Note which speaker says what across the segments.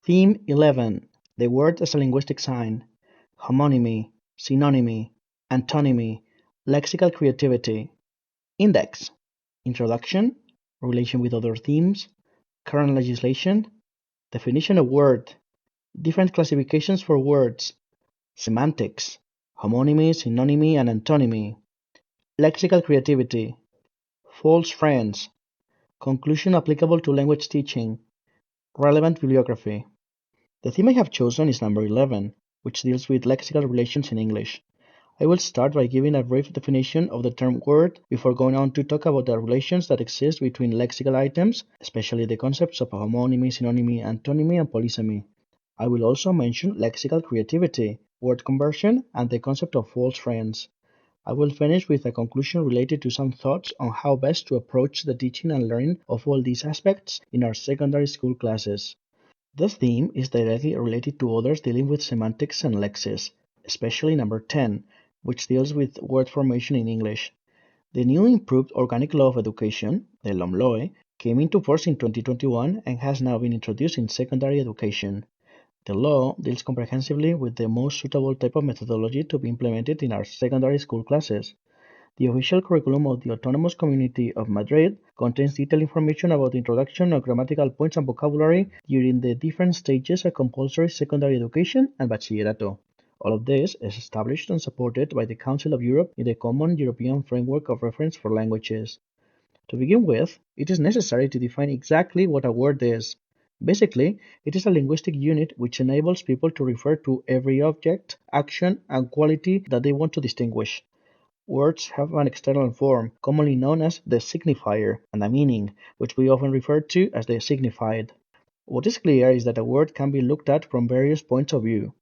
Speaker 1: Theme 11: The word as a linguistic sign. Homonymy, synonymy, antonymy, lexical creativity. Index: Introduction, relation with other themes, current legislation, definition of word, different classifications for words, semantics, homonymy, synonymy, and antonymy, lexical creativity, false friends, conclusion applicable to language teaching, relevant bibliography. The theme I have chosen is number 11, which deals with lexical relations in English. I will start by giving a brief definition of the term word before going on to talk about the relations that exist between lexical items, especially the concepts of homonymy, synonymy, antonymy, and polysemy. I will also mention lexical creativity, word conversion, and the concept of false friends. I will finish with a conclusion related to some thoughts on how best to approach the teaching and learning of all these aspects in our secondary school classes. This theme is directly related to others dealing with semantics and lexis, especially number 10, which deals with word formation in English. The new improved Organic Law of Education, the LOMLOE, came into force in 2021 and has now been introduced in secondary education. The law deals comprehensively with the most suitable type of methodology to be implemented in our secondary school classes. The official curriculum of the Autonomous Community of Madrid contains detailed information about the introduction of grammatical points and vocabulary during the different stages of compulsory secondary education and bachillerato. All of this is established and supported by the Council of Europe in the Common European Framework of Reference for Languages. To begin with, it is necessary to define exactly what a word is. Basically, it is a linguistic unit which enables people to refer to every object, action, and quality that they want to distinguish. Words have an external form, commonly known as the signifier, and a meaning, which we often refer to as the signified. What is clear is that a word can be looked at from various points of view.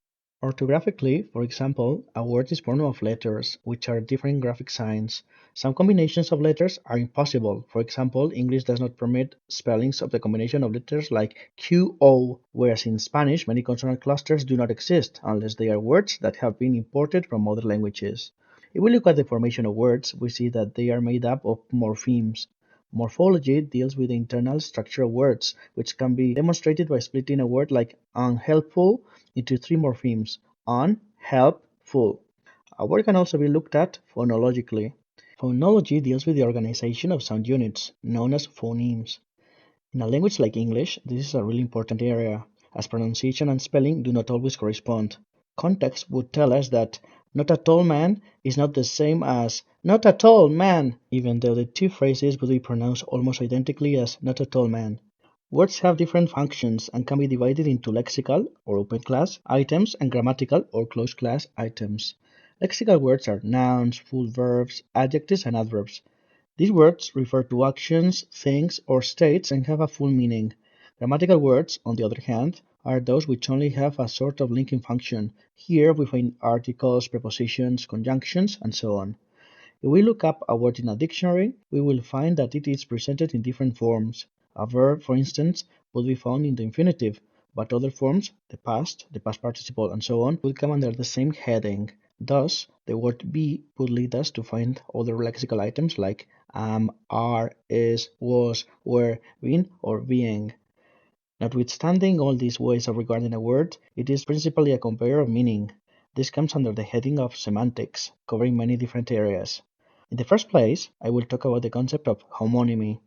Speaker 1: Orthographically, for example, a word is formed of letters, which are different graphic signs. Some combinations of letters are impossible. For example, English does not permit spellings of the combination of letters like QO, whereas in Spanish many consonant clusters do not exist unless they are words that have been imported from other languages. If we look at the formation of words, we see that they are made up of morphemes. Morphology deals with the internal structure of words, which can be demonstrated by splitting a word like unhelpful into three morphemes: un, help, full. A word can also be looked at phonologically. Phonology deals with the organization of sound units, known as phonemes. In a language like English, this is a really important area, as pronunciation and spelling do not always correspond. Context would tell us that not a tall man is not the same as not a tall man, even though the two phrases would be pronounced almost identically as not a tall man. Words have different functions and can be divided into lexical, or open class, items and grammatical, or closed class, items. Lexical words are nouns, full verbs, adjectives, and adverbs. These words refer to actions, things, or states and have a full meaning. Grammatical words, on the other hand, are those which only have a sort of linking function. Here we find articles, prepositions, conjunctions, and so on. If we look up a word in a dictionary, we will find that it is presented in different forms. A verb, for instance, would be found in the infinitive, but other forms, the past participle, and so on, would come under the same heading. Thus, the word be would lead us to find other lexical items like am, are, is, was, were, been, or being. Notwithstanding all these ways of regarding a word, it is principally a comparer of meaning. This comes under the heading of semantics, covering many different areas. In the first place, I will talk about the concept of homonymy.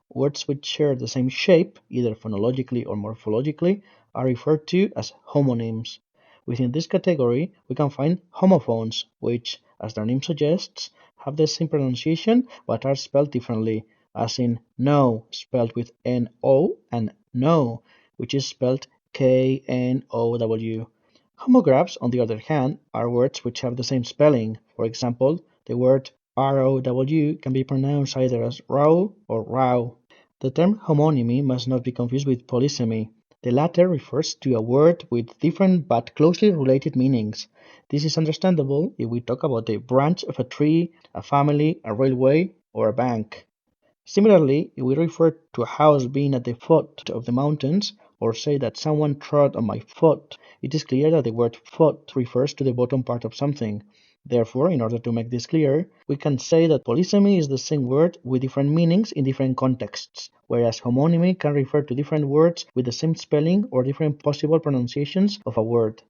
Speaker 1: Words which share the same shape, either phonologically or morphologically, are referred to as homonyms. Within this category, we can find homophones, which, as their name suggests, have the same pronunciation but are spelled differently, as in know, spelled with N-O, and know, which is spelled K-N-O-W. Homographs, on the other hand, are words which have the same spelling. For example, the word ROW can be pronounced either as row or row. The term homonymy must not be confused with polysemy. The latter refers to a word with different but closely related meanings. This is understandable if we talk about a branch of a tree, a family, a railway, or a bank. Similarly, if we refer to a house being at the foot of the mountains, or say that someone trod on my foot, it is clear that the word foot refers to the bottom part of something. Therefore, in order to make this clear, we can say that polysemy is the same word with different meanings in different contexts, whereas homonymy can refer to different words with the same spelling or different possible pronunciations of a word.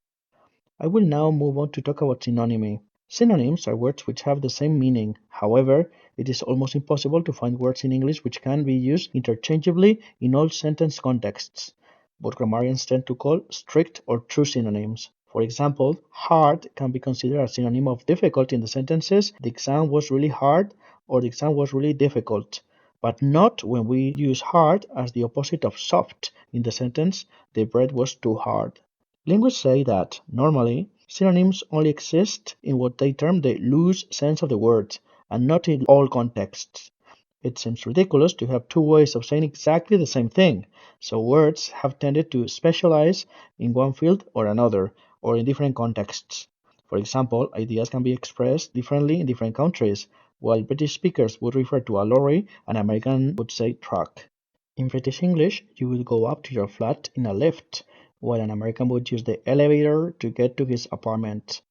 Speaker 1: I will now move on to talk about synonymy. Synonyms are words which have the same meaning. However, it is almost impossible to find words in English which can be used interchangeably in all sentence contexts. What grammarians tend to call strict or true synonyms. For example, hard can be considered a synonym of difficult in the sentences "the exam was really hard" or "the exam was really difficult," but not when we use hard as the opposite of soft in the sentence "the bread was too hard." Linguists say that, normally, synonyms only exist in what they term the loose sense of the word, and not in all contexts. It seems ridiculous to have two ways of saying exactly the same thing, so words have tended to specialize in one field or another, or in different contexts. For example, ideas can be expressed differently in different countries. While British speakers would refer to a lorry, an American would say truck. In British English, you would go up to your flat in a lift, while an American would use the elevator to get to his apartment.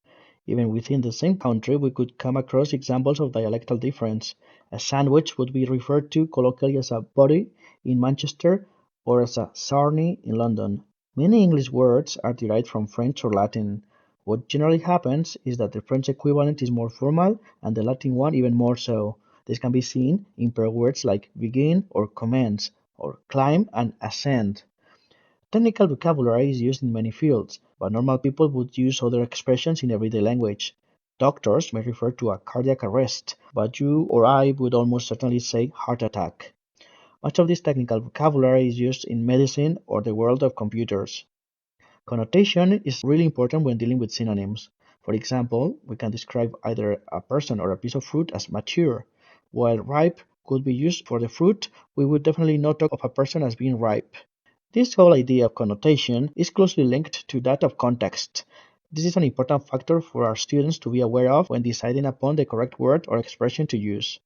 Speaker 1: Even within the same country, we could come across examples of dialectal difference. A sandwich would be referred to colloquially as a body in Manchester or as a sarnie in London. Many English words are derived from French or Latin. What generally happens is that the French equivalent is more formal and the Latin one even more so. This can be seen in paired words like begin or commence, or climb and ascend. Technical vocabulary is used in many fields, but normal people would use other expressions in everyday language. Doctors may refer to a cardiac arrest, but you or I would almost certainly say heart attack. Much of this technical vocabulary is used in medicine or the world of computers. Connotation is really important when dealing with synonyms. For example, we can describe either a person or a piece of fruit as mature. While ripe could be used for the fruit, we would definitely not talk of a person as being ripe. This whole idea of connotation is closely linked to that of context. This is an important factor for our students to be aware of when deciding upon the correct word or expression to use.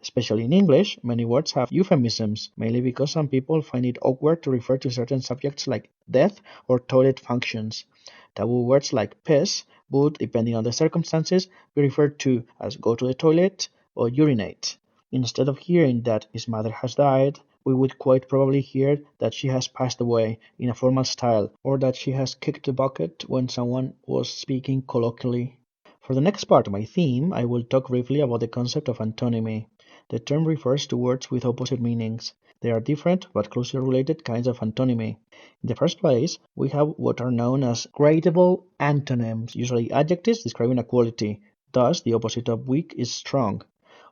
Speaker 1: Especially in English, many words have euphemisms, mainly because some people find it awkward to refer to certain subjects like death or toilet functions. Taboo words like piss would, depending on the circumstances, be referred to as go to the toilet or urinate. Instead of hearing that his mother has died, we would quite probably hear that she has passed away in a formal style, or that she has kicked the bucket when someone was speaking colloquially. For the next part of my theme, I will talk briefly about the concept of antonymy. The term refers to words with opposite meanings. There are different but closely related kinds of antonymy. In the first place, we have what are known as gradable antonyms, usually adjectives describing a quality. Thus, the opposite of weak is strong.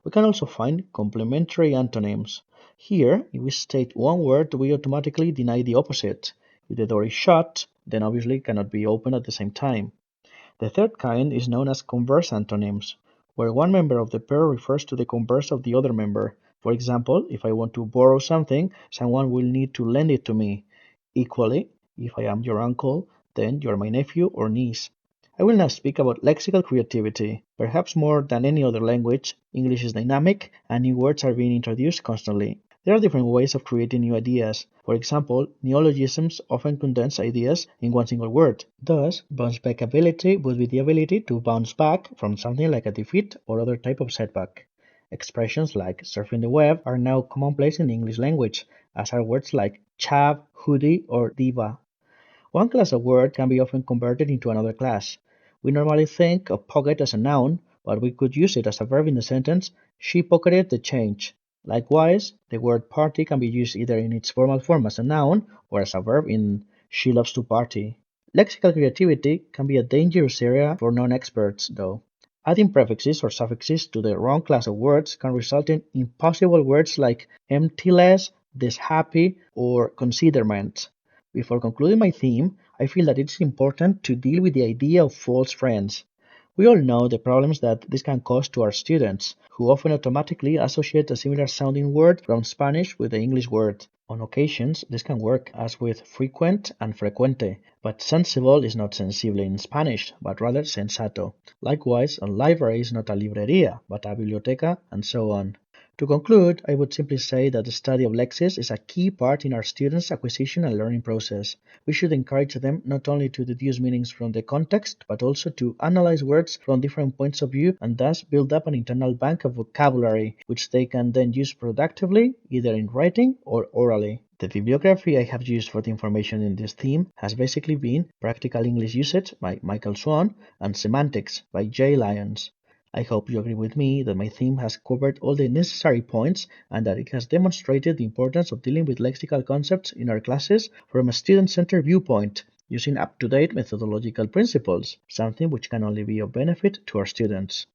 Speaker 1: We can also find complementary antonyms. Here, if we state one word, we automatically deny the opposite. If the door is shut, then obviously it cannot be opened at the same time. The third kind is known as converse antonyms, where one member of the pair refers to the converse of the other member. For example, if I want to borrow something, someone will need to lend it to me. Equally, if I am your uncle, then you are my nephew or niece. I will now speak about lexical creativity. Perhaps more than any other language, English is dynamic and new words are being introduced constantly. There are different ways of creating new ideas. For example, neologisms often condense ideas in one single word. Thus, bounce back ability would be the ability to bounce back from something like a defeat or other type of setback. Expressions like surfing the web are now commonplace in the English language, as are words like chav, hoodie, or diva. One class of word can be often converted into another class. We normally think of pocket as a noun, but we could use it as a verb in the sentence, she pocketed the change. Likewise, the word party can be used either in its formal form as a noun or as a verb in she loves to party. Lexical creativity can be a dangerous area for non-experts, though. Adding prefixes or suffixes to the wrong class of words can result in impossible words like emptyless, dishappy, or considerment. Before concluding my theme, I feel that it's important to deal with the idea of false friends. We all know the problems that this can cause to our students, who often automatically associate a similar sounding word from Spanish with the English word. On occasions, this can work, as with frequent and frecuente, but sensible is not sensible in Spanish, but rather sensato. Likewise, a library is not a librería, but a biblioteca, and so on. To conclude, I would simply say that the study of lexemes is a key part in our students' acquisition and learning process. We should encourage them not only to deduce meanings from the context, but also to analyze words from different points of view and thus build up an internal bank of vocabulary, which they can then use productively, either in writing or orally. The bibliography I have used for the information in this theme has basically been Practical English Usage by Michael Swan and Semantics by Jay Lyons. I hope you agree with me that my theme has covered all the necessary points and that it has demonstrated the importance of dealing with lexical concepts in our classes from a student-centered viewpoint, using up-to-date methodological principles, something which can only be of benefit to our students.